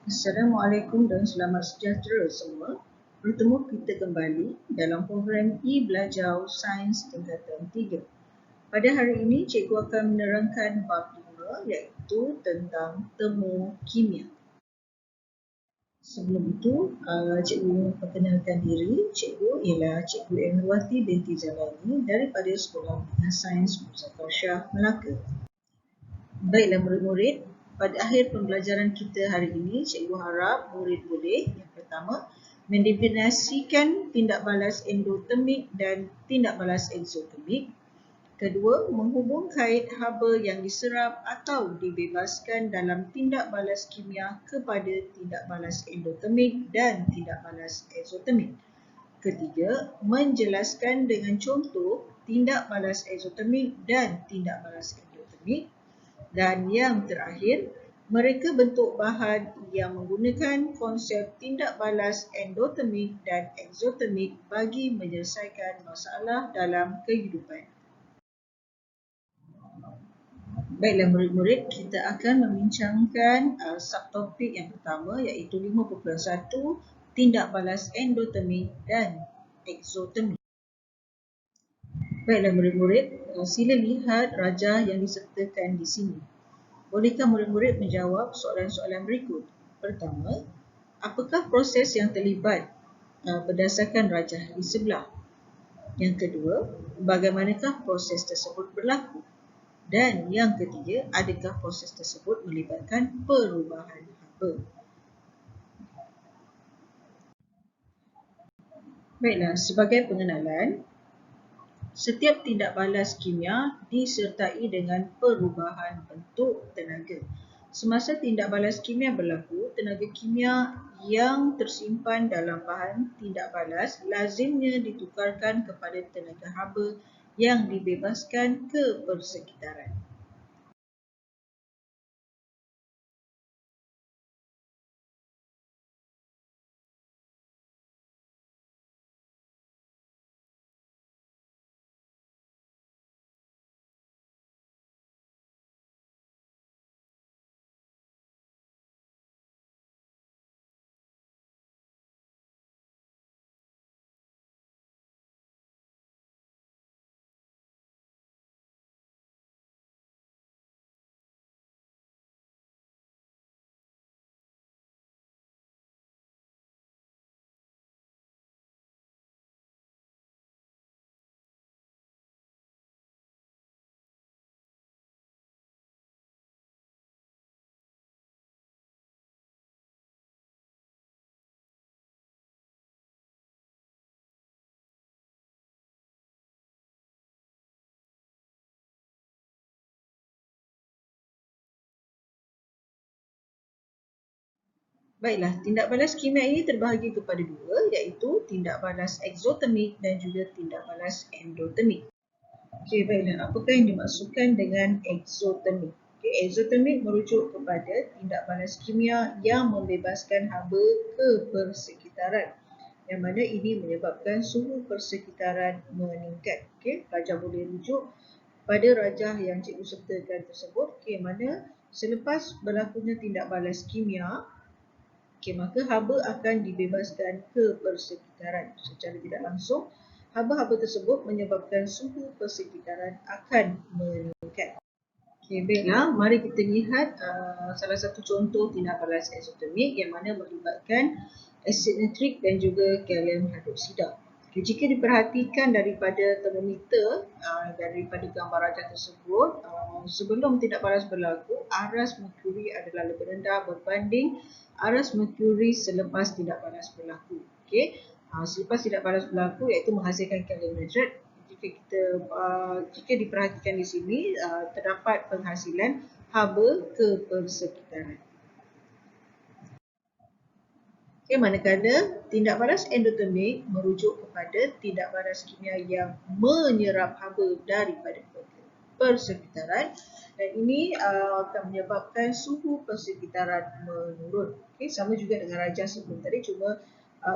Assalamualaikum dan selamat sejahtera semua. Bertemu kita kembali dalam program E-Belajar Sains Tingkatan 3. Pada hari ini, cikgu akan menerangkan bab 5 iaitu tentang temu kimia. Sebelum itu, cikgu memperkenalkan diri. Cikgu ialah Cikgu Emruwati binti Jalani daripada Sekolah Menengah Sains Muzaffar Shah, Melaka. Baiklah murid-murid, pada akhir pembelajaran kita hari ini, cikgu harap murid boleh yang pertama mendefinisikan tindak balas endotermik dan tindak balas eksotermik. Kedua, menghubung kait haba yang diserap atau dibebaskan dalam tindak balas kimia kepada tindak balas endotermik dan tindak balas eksotermik. Ketiga, menjelaskan dengan contoh tindak balas eksotermik dan tindak balas endotermik. Dan yang terakhir, mereka bentuk bahan yang menggunakan konsep tindak balas endotermik dan eksotermik bagi menyelesaikan masalah dalam kehidupan. Baiklah murid-murid, kita akan membincangkan subtopik yang pertama iaitu 5.1 tindak balas endotermik dan eksotermik. Baiklah murid-murid, sila lihat rajah yang disertakan di sini. Bolehkah murid-murid menjawab soalan-soalan berikut? Pertama, apakah proses yang terlibat berdasarkan rajah di sebelah? Yang kedua, bagaimanakah proses tersebut berlaku? Dan yang ketiga, adakah proses tersebut melibatkan perubahan haba? Baiklah, sebagai pengenalan, setiap tindak balas kimia disertai dengan perubahan bentuk tenaga. Semasa tindak balas kimia berlaku, tenaga kimia yang tersimpan dalam bahan tindak balas lazimnya ditukarkan kepada tenaga haba yang dibebaskan ke persekitaran. Baiklah, tindak balas kimia ini terbahagi kepada dua, iaitu tindak balas eksotermik dan juga tindak balas endotermik. Okey, baiklah. Apakah yang dimaksudkan dengan eksotermik? Okey, eksotermik merujuk kepada tindak balas kimia yang membebaskan haba ke persekitaran, yang mana ini menyebabkan suhu persekitaran meningkat. Okey, pelajar boleh rujuk pada rajah yang cikgu sertakan tersebut. Okey, mana selepas berlakunya tindak balas kimia, maka haba akan dibebaskan ke persekitaran. Secara tidak langsung, haba-haba tersebut menyebabkan suhu persekitaran akan meningkat. Baiklah, mari kita lihat salah satu contoh tindak balas eksotermik yang mana melibatkan asid nitrik dan juga gallium hidroksida. Jika diperhatikan daripada termometer, daripada gambar rajah tersebut, sebelum tindak balas berlaku, aras merkuri adalah lebih rendah berbanding aras merkuri selepas tindak balas berlaku. Okey, selepas tindak balas berlaku iaitu menghasilkan gallium nitrate. Jika diperhatikan di sini, terdapat penghasilan haba ke persekitaran. Okey, manakala tindak balas endotermik merujuk kepada tindak balas kimia yang menyerap haba daripada persekitaran, dan ini akan menyebabkan suhu persekitaran menurun. Okey, sama juga dengan rajah sebelum tadi, cuma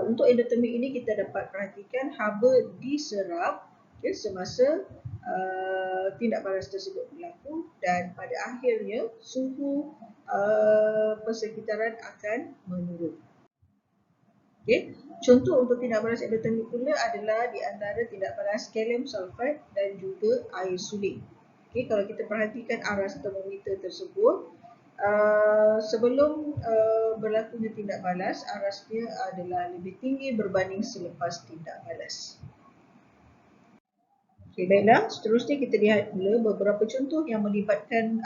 untuk endotermik ini kita dapat perhatikan haba diserap semasa tindak balas tersebut berlaku, dan pada akhirnya suhu persekitaran akan menurun. Okay. Contoh untuk tindak balas endotermik pula adalah di antara tindak balas kalium sulfate dan juga air sulit. Okay. Kalau kita perhatikan aras termometer tersebut, sebelum berlakunya tindak balas, arasnya adalah lebih tinggi berbanding selepas tindak balas. Okay, baiklah, seterusnya kita lihat pula beberapa contoh yang melibatkan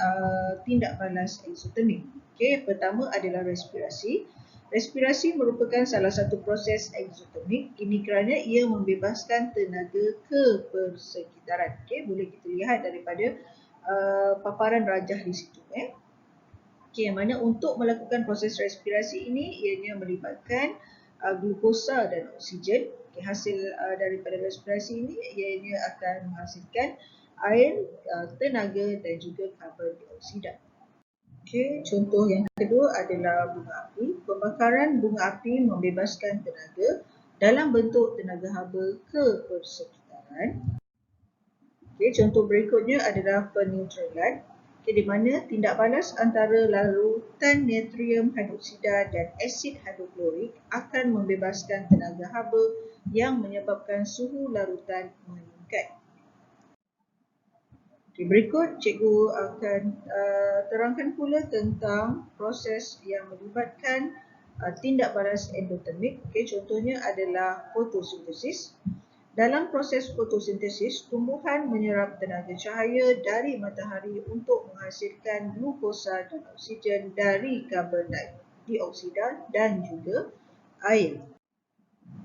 tindak balas eksotermik. Okay, pertama adalah respirasi. Respirasi merupakan salah satu proses eksotermik. Ini kerana ia membebaskan tenaga ke persekitaran. Okay, boleh kita lihat daripada paparan rajah di situ. Okay, yang mana untuk melakukan proses respirasi ini, ianya melibatkan glukosa dan oksigen. Okay, hasil daripada respirasi ini, ianya akan menghasilkan air, tenaga dan juga karbon dioksida. Okay, contoh yang kedua adalah bunga api. Pembakaran bunga api membebaskan tenaga dalam bentuk tenaga haba ke persekitaran. Okay, contoh berikutnya adalah peneutralan. Okay, di mana tindak balas antara larutan natrium hidroksida dan asid hidroklorik akan membebaskan tenaga haba yang menyebabkan suhu larutan meningkat. Okay, berikut cikgu akan terangkan pula tentang proses yang melibatkan tindak balas endotermik. Okay, contohnya adalah fotosintesis. Dalam proses fotosintesis, tumbuhan menyerap tenaga cahaya dari matahari untuk menghasilkan glukosa dan oksigen dari karbon dioksida dan juga air.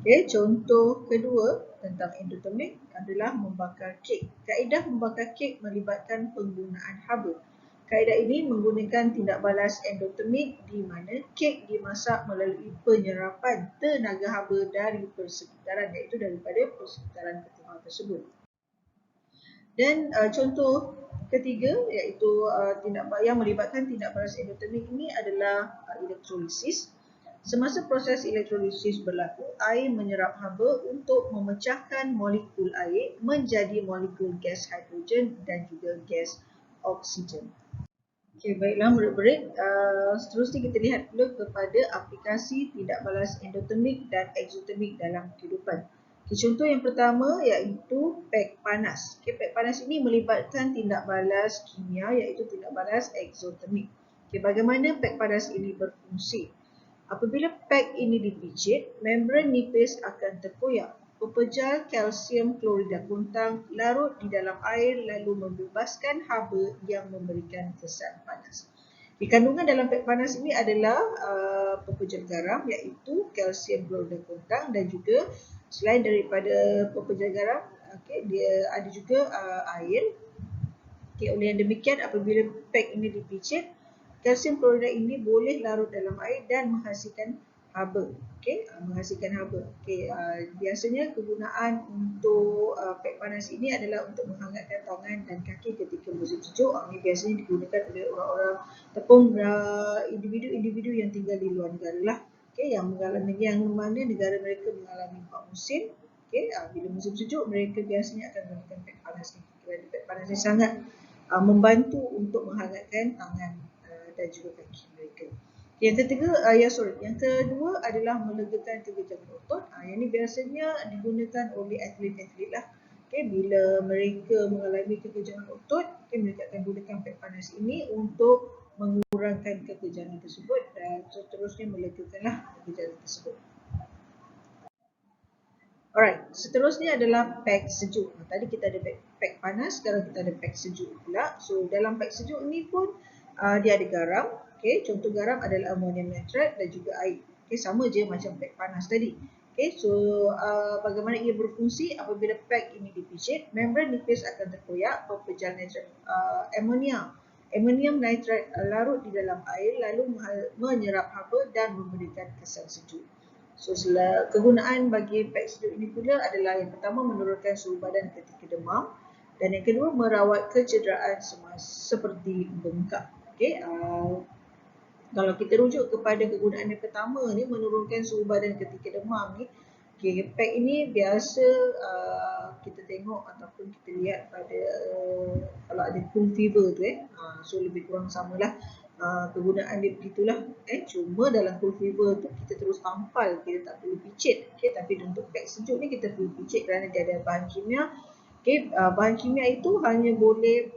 Okay, contoh kedua tentang endotermik adalah membakar kek. Kaedah membakar kek melibatkan penggunaan haba. Kaedah ini menggunakan tindak balas endotermik di mana kek dimasak melalui penyerapan tenaga haba dari persekitaran, iaitu daripada persekitaran ketimah tersebut. Dan contoh ketiga iaitu yang melibatkan tindak balas endotermik ini adalah elektrolisis. Semasa proses elektrolisis berlaku, air menyerap haba untuk memecahkan molekul air menjadi molekul gas hidrogen dan juga gas oksigen. Okay, baiklah murid-murid, seterusnya kita lihat pula kepada aplikasi tindak balas endotermik dan eksotermik dalam kehidupan. Okay, contoh yang pertama iaitu pek panas. Okay, pek panas ini melibatkan tindak balas kimia iaitu tindak balas eksotermik. Okay, bagaimana pek panas ini berfungsi? Apabila pek ini dipijit, membran nipis akan terkoyak. Pepejal kalsium klorida kuntang larut di dalam air lalu membebaskan haba yang memberikan kesan panas. Kandungan dalam pek panas ini adalah pepejal garam iaitu kalsium klorida kuntang dan juga selain daripada pepejal garam, okay, dia ada juga air. Okay, oleh yang demikian apabila pek ini dipijit, kalsium klorida ini boleh larut dalam air dan menghasilkan haba. Okay, menghasilkan haba. Okay, biasanya kegunaan untuk pek panas ini adalah untuk menghangatkan tangan dan kaki ketika musim sejuk. Ini biasanya digunakan oleh orang-orang ataupun individu-individu yang tinggal di luar negara lah. Okay, yang mana negara mereka mengalami 4 musim. Okay, bila musim sejuk mereka biasanya akan menggunakan pek panas ni. Kerana pek panas ni sangat membantu untuk menghangatkan tangan dan juga kaki mereka. Yang kedua adalah melegakan kekejangan otot. Yang ini biasanya digunakan oleh atlet-atlet lah. Okay, bila mereka mengalami kekejangan otot, okay, mereka akan gunakan pek panas ini untuk mengurangkan kekejangan tersebut dan seterusnya melegakanlah kekejangan tersebut. Alright, seterusnya adalah pek sejuk. Tadi kita ada pek panas, sekarang kita ada pek sejuk pula. So dalam pek sejuk ni pun dia ada garam. Okay, contoh garam adalah ammonium nitrate dan juga air. Okay, sama je macam pek panas tadi. Okay, so bagaimana ia berfungsi apabila pek ini dipijit, membran nipis akan terkoyak, pepejal nitrat ammonium nitrate larut di dalam air lalu menyerap haba dan memberikan kesan sejuk. So, kegunaan bagi pek sejuk ini pula adalah yang pertama menurunkan suhu badan ketika demam dan yang kedua merawat kecederaan seperti bengkak. Okay, kalau kita rujuk kepada kegunaan yang pertama ni menurunkan suhu badan ketika demam ni, okay, pek ini biasa kita tengok ataupun kita lihat pada kalau ada cold fever tu so lebih kurang samalah kegunaan dia begitulah. Cuma dalam cold fever tu kita terus tampal, kita tak perlu picit. Tapi untuk pack sejuk ni kita perlu picit kerana dia ada bahan kimia. Bahan kimia itu hanya boleh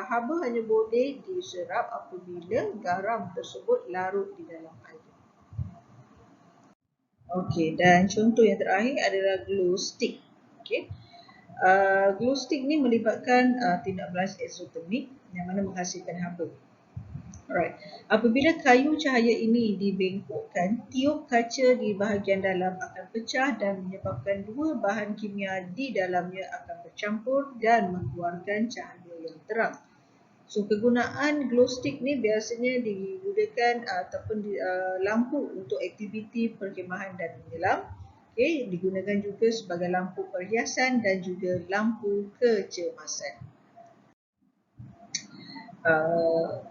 haba hanya boleh diserap apabila garam tersebut larut di dalam air. Dan contoh yang terakhir adalah glow stick. Glow stick ni melibatkan tindak balas exothermic yang mana menghasilkan haba. Alright. Apabila kayu cahaya ini dibengkokkan, tiup kaca di bahagian dalam akan pecah dan menyebabkan dua bahan kimia di dalamnya akan bercampur dan mengeluarkan cahaya yang terang. So, kegunaan glow stick ni biasanya digunakan ataupun lampu untuk aktiviti perkhemahan dan menyelam. Digunakan juga sebagai lampu perhiasan dan juga lampu kecemasan.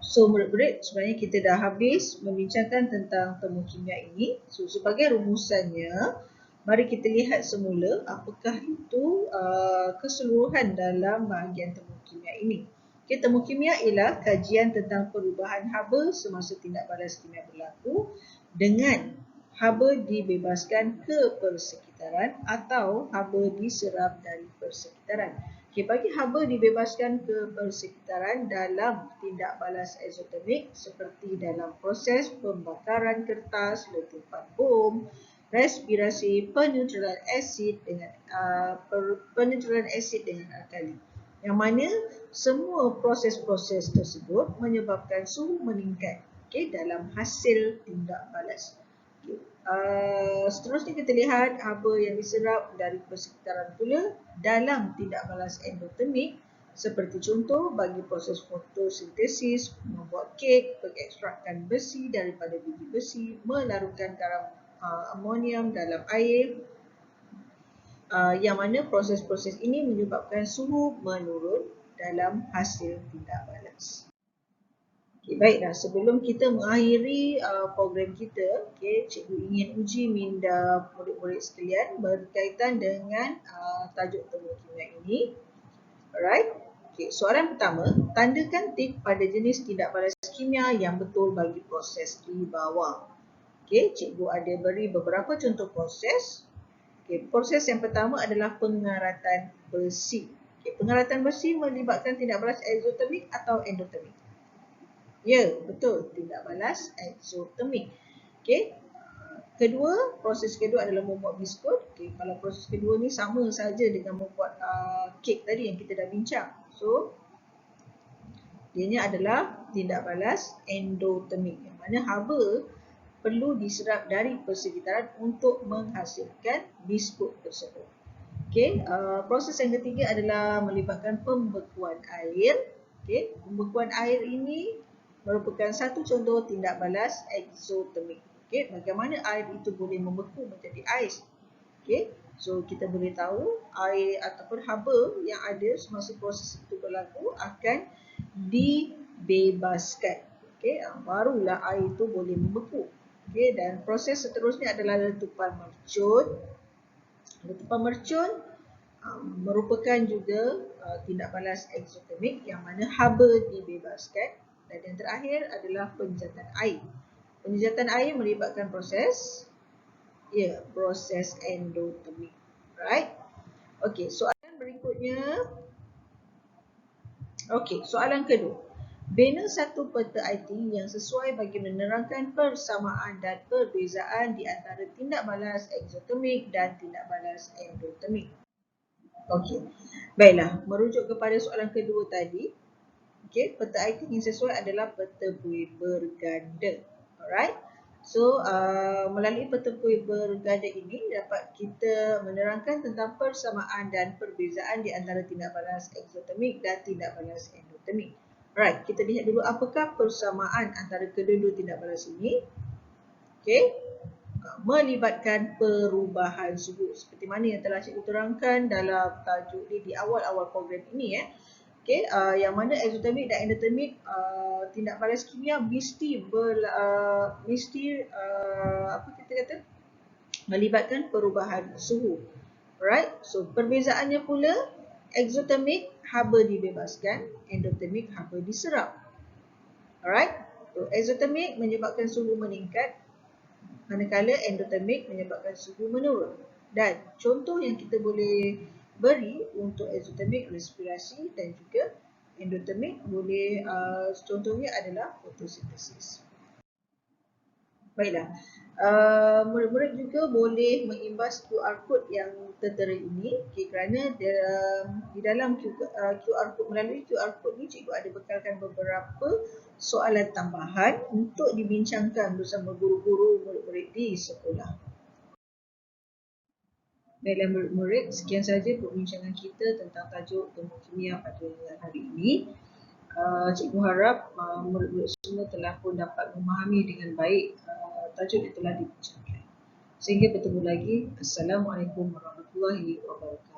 So murid-murid, sebenarnya kita dah habis membincangkan tentang temu kimia ini. So sebagai rumusannya, mari kita lihat semula apakah itu keseluruhan dalam bahagian temu kimia ini. Temu kimia ialah kajian tentang perubahan haba semasa tindak balas kimia berlaku dengan haba dibebaskan ke persekitaran atau haba diserap dari persekitaran. Bagi haba dibebaskan ke persekitaran dalam tindak balas exothermic seperti dalam proses pembakaran kertas, letupan bom, respirasi peneutralan asid dengan alkali. Yang mana semua proses-proses tersebut menyebabkan suhu meningkat dalam hasil tindak balas. Seterusnya kita lihat haba yang diserap dari persekitaran pula dalam tindak balas endotermik seperti contoh bagi proses fotosintesis, membuat kek, mengekstrakkan besi daripada biji besi, melarutkan garam amonium dalam air, yang mana proses-proses ini menyebabkan suhu menurun dalam hasil tindak balas. Baiklah, sebelum kita mengakhiri program kita, cikgu ingin uji minda murid-murid sekalian berkaitan dengan tajuk temu kimia ini. Alright. Soalan pertama, tandakan tik pada jenis tindak balas kimia yang betul bagi proses di bawah. Cikgu ada beri beberapa contoh proses. Proses yang pertama adalah pengaratan besi. Pengaratan besi melibatkan tindak balas exothermic atau endotermic? Ya, betul. Tindak balas exothermic. Proses kedua adalah membuat biskut. Kalau proses kedua ni sama saja dengan membuat kek tadi yang kita dah bincang. So, ianya adalah tindak balas endothermic yang mana haba perlu diserap dari persekitaran untuk menghasilkan biskut tersebut. Proses yang ketiga adalah melibatkan pembekuan air. Pembekuan air ini merupakan satu contoh tindak balas exothermic. Bagaimana air itu boleh membeku menjadi ais. So kita boleh tahu air ataupun haba yang ada semasa proses itu berlaku akan dibebaskan. Barulah air itu boleh membeku. Dan proses seterusnya adalah letupan mercun. Letupan mercun merupakan juga tindak balas exothermic yang mana haba dibebaskan. Dan yang terakhir adalah penjatan air. Penjatan air melibatkan proses endothermic. Right? Soalan berikutnya. Soalan kedua. Bina satu peta IT yang sesuai bagi menerangkan persamaan dan perbezaan di antara tindak balas exothermic dan tindak balas endothermic. Baiklah, merujuk kepada soalan kedua tadi. Peta IT yang sesuai adalah peta buih berganda. Alright. So, melalui peta buih berganda ini dapat kita menerangkan tentang persamaan dan perbezaan di antara tindak balas exothermic dan tindak balas endothermic. Alright, kita lihat dulu apakah persamaan antara kedua-dua tindak balas ini. Melibatkan perubahan suhu seperti mana yang telah cikgu terangkan dalam tajuk ni di awal-awal program ini. Yang mana exothermic dan endothermic tindak balas kimia mesti melibatkan perubahan suhu. Alright, so perbezaannya pula exothermic haba dibebaskan, endothermic haba diserap. Alright, so exothermic menyebabkan suhu meningkat, manakala endotermik menyebabkan suhu menurun. Dan contoh yang kita boleh beri untuk exothermic respirasi dan juga endotermik boleh contohnya adalah fotosintesis. Baiklah, murid-murid juga boleh mengimbas QR code yang tertera ini, kerana di dalam QR code, melalui QR code ni cikgu ada bekalkan beberapa soalan tambahan untuk dibincangkan bersama guru-guru murid-murid di sekolah. Baiklah murid-murid, sekian sahaja perbincangan kita tentang tajuk termokimia pada hari ini. Cikgu harap murid-murid semua telah pun dapat memahami dengan baik tajuk yang telah dibincangkan. Sehingga bertemu lagi. Assalamualaikum warahmatullahi wabarakatuh.